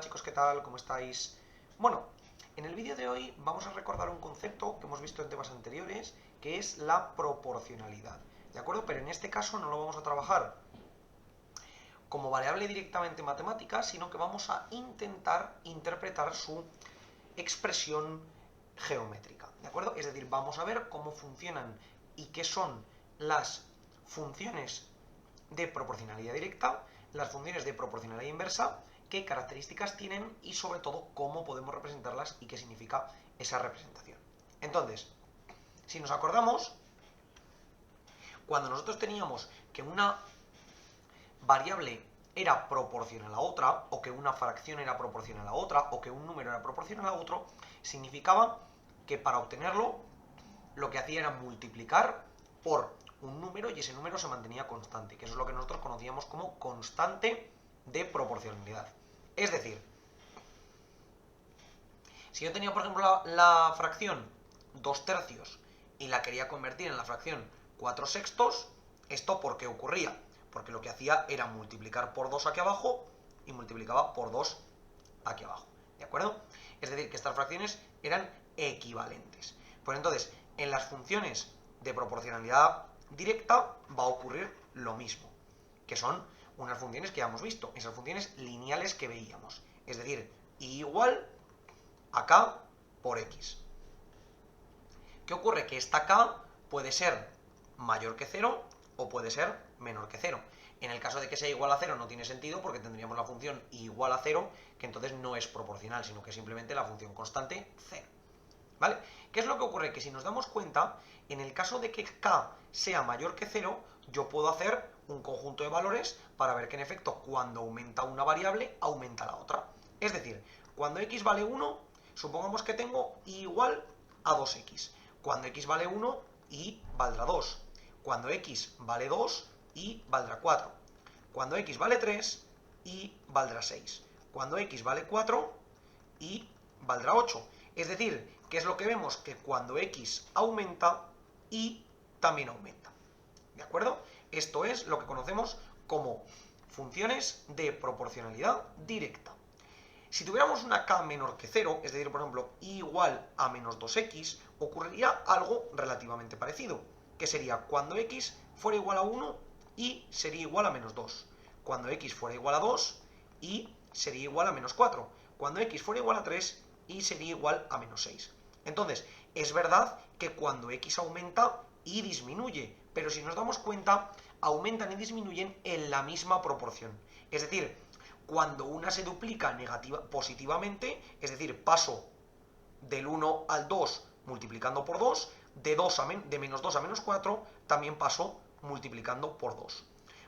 chicos, ¿qué tal? ¿Cómo estáis? Bueno, en el vídeo de hoy vamos a recordar un concepto que hemos visto en temas anteriores, que es la proporcionalidad, ¿de acuerdo? Pero en este caso no lo vamos a trabajar como variable directamente matemática, sino que vamos a intentar interpretar su expresión geométrica, ¿de acuerdo? Es decir, vamos a ver cómo funcionan y qué son las funciones de proporcionalidad directa, las funciones de proporcionalidad inversa, qué características tienen y sobre todo cómo podemos representarlas y qué significa esa representación. Entonces, si nos acordamos, cuando nosotros teníamos que una variable era proporcional a otra, o que una fracción era proporcional a otra, o que un número era proporcional a otro, significaba que para obtenerlo lo que hacía era multiplicar por un número y ese número se mantenía constante, que eso es lo que nosotros conocíamos como constante de proporcionalidad. Es decir, si yo tenía, por ejemplo, la fracción 2 tercios y la quería convertir en la fracción 4 sextos, ¿esto por qué ocurría? Porque lo que hacía era multiplicar por 2 aquí abajo y multiplicaba por 2 aquí abajo, ¿de acuerdo? Es decir, que estas fracciones eran equivalentes. Pues entonces, en las funciones de proporcionalidad directa va a ocurrir lo mismo, que son unas funciones que ya hemos visto, esas funciones lineales que veíamos. Es decir, y igual a k por x. ¿Qué ocurre? Que esta k puede ser mayor que 0 o puede ser menor que 0. En el caso de que sea igual a 0 no tiene sentido porque tendríamos la función igual a 0, que entonces no es proporcional, sino que simplemente la función constante 0. ¿Vale? ¿Qué es lo que ocurre? Que si nos damos cuenta, en el caso de que k sea mayor que 0, yo puedo hacer un conjunto de valores para ver que en efecto cuando aumenta una variable, aumenta la otra. Es decir, cuando x vale 1, supongamos que tengo igual a 2x. Cuando x vale 1, y valdrá 2. Cuando x vale 2, y valdrá 4. Cuando x vale 3, y valdrá 6. Cuando x vale 4, y valdrá 8. Es decir, ¿qué es lo que vemos? Que cuando x aumenta, y también aumenta. ¿De acuerdo? Esto es lo que conocemos como funciones de proporcionalidad directa. Si tuviéramos una k menor que 0, es decir, por ejemplo, igual a menos 2x, ocurriría algo relativamente parecido, que sería cuando x fuera igual a 1, y sería igual a menos 2. Cuando x fuera igual a 2, y sería igual a menos 4. Cuando x fuera igual a 3, y sería igual a menos 6. Entonces, es verdad que cuando x aumenta, y disminuye, pero si nos damos cuenta, aumentan y disminuyen en la misma proporción. Es decir, cuando una se duplica positivamente, es decir, paso del 1 al 2 multiplicando por 2, de menos 2 a menos 4, también paso multiplicando por 2.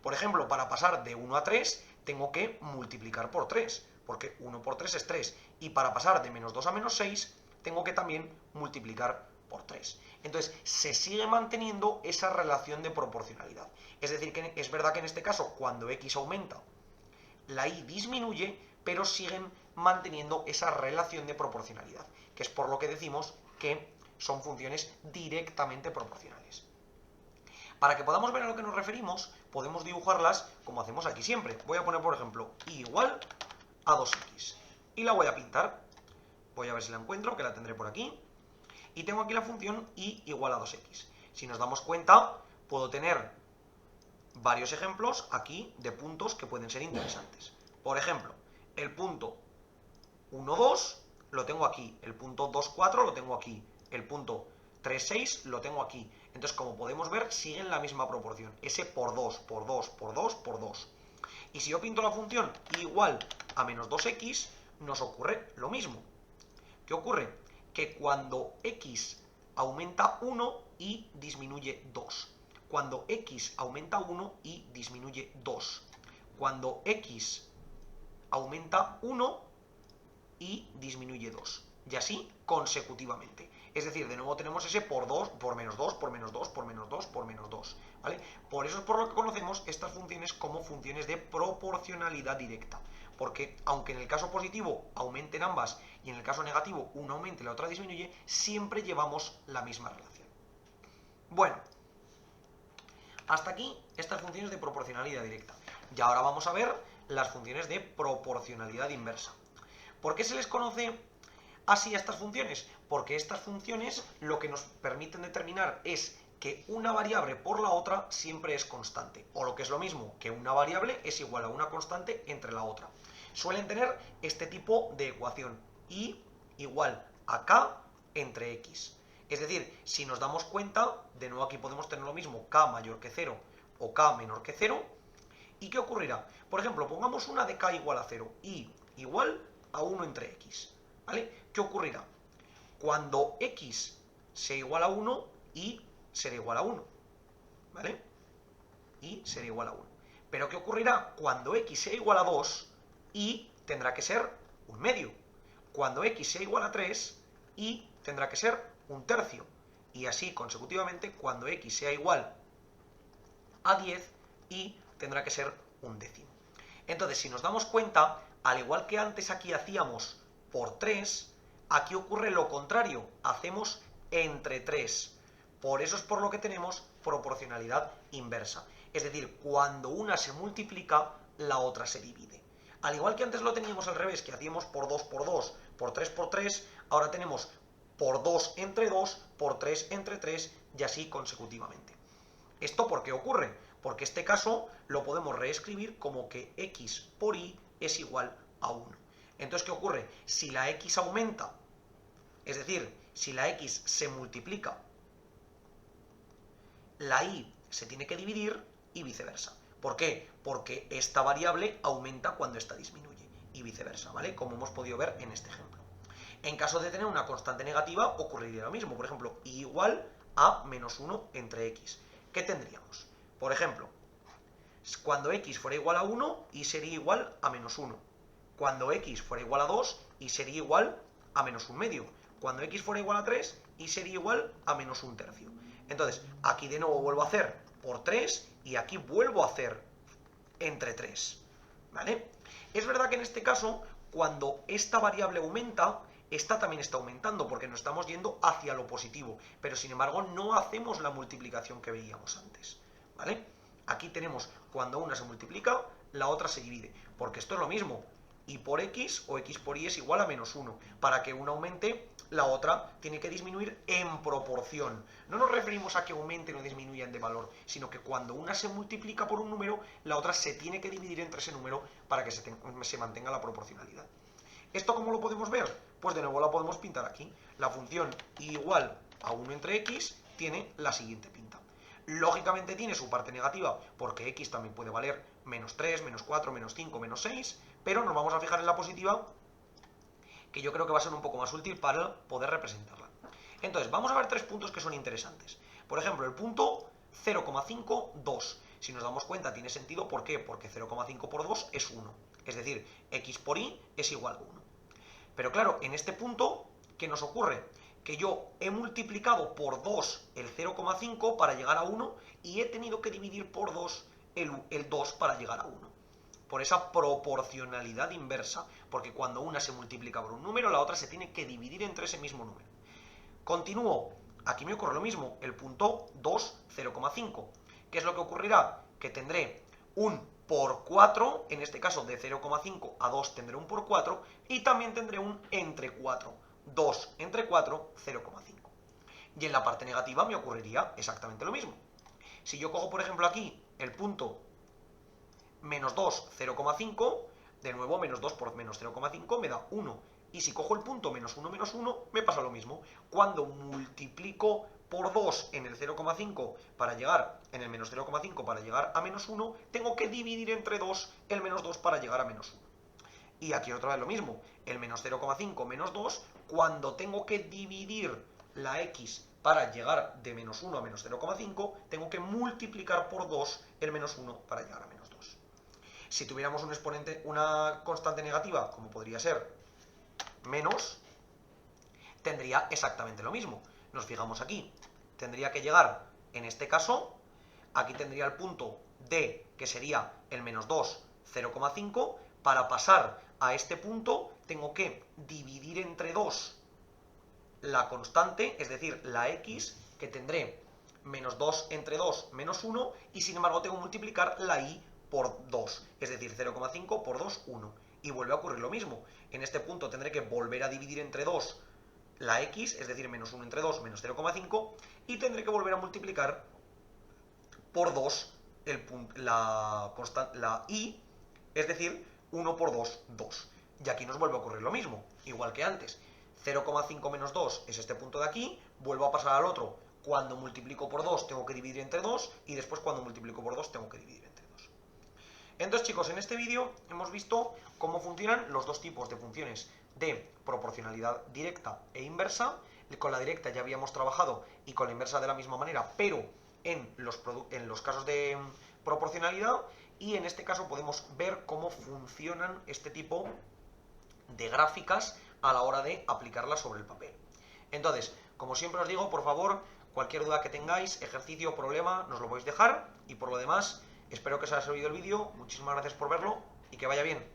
Por ejemplo, para pasar de 1 a 3, tengo que multiplicar por 3, porque 1 por 3 es 3. Y para pasar de menos 2 a menos 6, tengo que también multiplicar por 3. Entonces, se sigue manteniendo esa relación de proporcionalidad. Es decir, que es verdad que en este caso, cuando x aumenta, la y disminuye, pero siguen manteniendo esa relación de proporcionalidad, que es por lo que decimos que son funciones directamente proporcionales. Para que podamos ver a lo que nos referimos, podemos dibujarlas como hacemos aquí siempre. Voy a poner, por ejemplo, y igual a 2x. Y la voy a pintar. Voy a ver si la encuentro, que la tendré por aquí. Y tengo aquí la función y igual a 2x. Si nos damos cuenta, puedo tener varios ejemplos aquí de puntos que pueden ser interesantes. Por ejemplo, el punto 1, 2 lo tengo aquí, el punto 2, 4 lo tengo aquí, el punto 3, 6 lo tengo aquí. Entonces, como podemos ver, siguen la misma proporción, ese por 2, por 2, por 2, por 2. Y si yo pinto la función igual a menos 2x, nos ocurre lo mismo. ¿Qué ocurre? Que cuando x aumenta 1, y disminuye 2. Cuando x aumenta 1, y disminuye 2. Cuando x aumenta 1, y disminuye 2. Y así consecutivamente. Es decir, de nuevo tenemos ese por 2, por menos 2, por menos 2, por menos 2, por menos 2. ¿Vale? Por eso es por lo que conocemos estas funciones como funciones de proporcionalidad directa. Porque aunque en el caso positivo aumenten ambas y en el caso negativo una aumente y la otra disminuye, siempre llevamos la misma relación. Bueno, hasta aquí estas funciones de proporcionalidad directa. Y ahora vamos a ver las funciones de proporcionalidad inversa. ¿Por qué se les conoce así a estas funciones? Porque estas funciones lo que nos permiten determinar es que una variable por la otra siempre es constante, o lo que es lo mismo, que una variable es igual a una constante entre la otra. Suelen tener este tipo de ecuación, y igual a k entre x. Es decir, si nos damos cuenta, de nuevo aquí podemos tener lo mismo, k mayor que 0 o k menor que 0, ¿y qué ocurrirá? Por ejemplo, pongamos una de k igual a 0 y igual a 1 entre x, ¿vale? ¿Qué ocurrirá? Cuando x sea igual a 1, y será igual a 1, ¿vale? Y será igual a 1. Pero ¿qué ocurrirá? Cuando x sea igual a 2, y tendrá que ser un medio. Cuando x sea igual a 3, y tendrá que ser un tercio. Y así consecutivamente, cuando x sea igual a 10, y tendrá que ser un décimo. Entonces, si nos damos cuenta, al igual que antes aquí hacíamos por 3, aquí ocurre lo contrario, hacemos entre 3. Por eso es por lo que tenemos proporcionalidad inversa. Es decir, cuando una se multiplica, la otra se divide. Al igual que antes lo teníamos al revés, que hacíamos por 2 por 2, por 3 por 3, ahora tenemos por 2 entre 2, por 3 entre 3, y así consecutivamente. ¿Esto por qué ocurre? Porque este caso lo podemos reescribir como que x por y es igual a 1. Entonces, ¿qué ocurre? Si la x aumenta, es decir, si la x se multiplica, la y se tiene que dividir y viceversa. ¿Por qué? Porque esta variable aumenta cuando esta disminuye y viceversa, ¿vale? Como hemos podido ver en este ejemplo. En caso de tener una constante negativa, ocurriría lo mismo. Por ejemplo, y igual a menos 1 entre x. ¿Qué tendríamos? Por ejemplo, cuando x fuera igual a 1, y sería igual a menos 1. Cuando x fuera igual a 2, y sería igual a menos 1 medio. Cuando x fuera igual a 3, y sería igual a menos 1 tercio. Entonces, aquí de nuevo vuelvo a hacer por 3, y aquí vuelvo a hacer entre 3. ¿Vale? Es verdad que en este caso, cuando esta variable aumenta, esta también está aumentando, porque nos estamos yendo hacia lo positivo, pero sin embargo no hacemos la multiplicación que veíamos antes, ¿vale? Aquí tenemos, cuando una se multiplica, la otra se divide, porque esto es lo mismo, y por x o x por y es igual a menos 1, para que una aumente, la otra tiene que disminuir en proporción. No nos referimos a que aumenten o disminuyan de valor, sino que cuando una se multiplica por un número, la otra se tiene que dividir entre ese número para que se mantenga la proporcionalidad. ¿Esto cómo lo podemos ver? Pues de nuevo la podemos pintar aquí. La función y igual a 1 entre x tiene la siguiente pinta. Lógicamente tiene su parte negativa, porque x también puede valer menos 3, menos 4, menos 5, menos 6, pero nos vamos a fijar en la positiva, que yo creo que va a ser un poco más útil para poder representarla. Entonces, vamos a ver 3 puntos que son interesantes. Por ejemplo, el punto 0,52. Si nos damos cuenta, tiene sentido. ¿Por qué? Porque 0,5 por 2 es 1. Es decir, x por y es igual a 1. Pero claro, en este punto, ¿qué nos ocurre? Que yo he multiplicado por 2 el 0,5 para llegar a 1 y he tenido que dividir por 2 el 2 para llegar a 1. Por esa proporcionalidad inversa, porque cuando una se multiplica por un número, la otra se tiene que dividir entre ese mismo número. Continúo, aquí me ocurre lo mismo, el punto 2, 0,5. ¿Qué es lo que ocurrirá? Que tendré un por 4, en este caso de 0,5 a 2 tendré un por 4, y también tendré un entre 4. 2 entre 4, 0,5. Y en la parte negativa me ocurriría exactamente lo mismo. Si yo cojo, por ejemplo, aquí el punto menos 2, 0,5, de nuevo menos 2 por menos 0,5 me da 1. Y si cojo el punto menos 1, menos 1, me pasa lo mismo. Cuando multiplico por 2 en el 0,5 para llegar, en el menos 0,5 para llegar a menos 1, tengo que dividir entre 2 el menos 2 para llegar a menos 1. Y aquí otra vez lo mismo, el menos 0,5 menos 2, cuando tengo que dividir la x para llegar de menos 1 a menos 0,5, tengo que multiplicar por 2 el menos 1 para llegar a menos 2. Si tuviéramos un exponente, una constante negativa, como podría ser menos, tendría exactamente lo mismo. Nos fijamos aquí, tendría que llegar, en este caso, aquí tendría el punto D, que sería el menos 2, 0,5, para pasar a este punto tengo que dividir entre 2 la constante, es decir, la x, que tendré menos 2 entre 2, menos 1, y sin embargo tengo que multiplicar la y por 2, es decir, 0,5 por 2, 1. y vuelve a ocurrir lo mismo. En este punto tendré que volver a dividir entre 2 la x, es decir, menos 1 entre 2, menos 0,5, y tendré que volver a multiplicar por 2 la y, es decir, 1 por 2, 2. Y aquí nos vuelve a ocurrir lo mismo, igual que antes. 0,5 menos 2 es este punto de aquí, vuelvo a pasar al otro. Cuando multiplico por 2 tengo que dividir entre 2 y después cuando multiplico por 2 tengo que dividir entre 2. Entonces, chicos, en este vídeo hemos visto cómo funcionan los dos tipos de funciones de proporcionalidad directa e inversa. Con la directa ya habíamos trabajado y con la inversa de la misma manera, pero en los casos de proporcionalidad, y en este caso podemos ver cómo funcionan este tipo de gráficas a la hora de aplicarlas sobre el papel. Entonces, como siempre os digo, por favor, cualquier duda que tengáis, ejercicio o problema, nos lo podéis dejar, y por lo demás, espero que os haya servido el vídeo, muchísimas gracias por verlo y que vaya bien.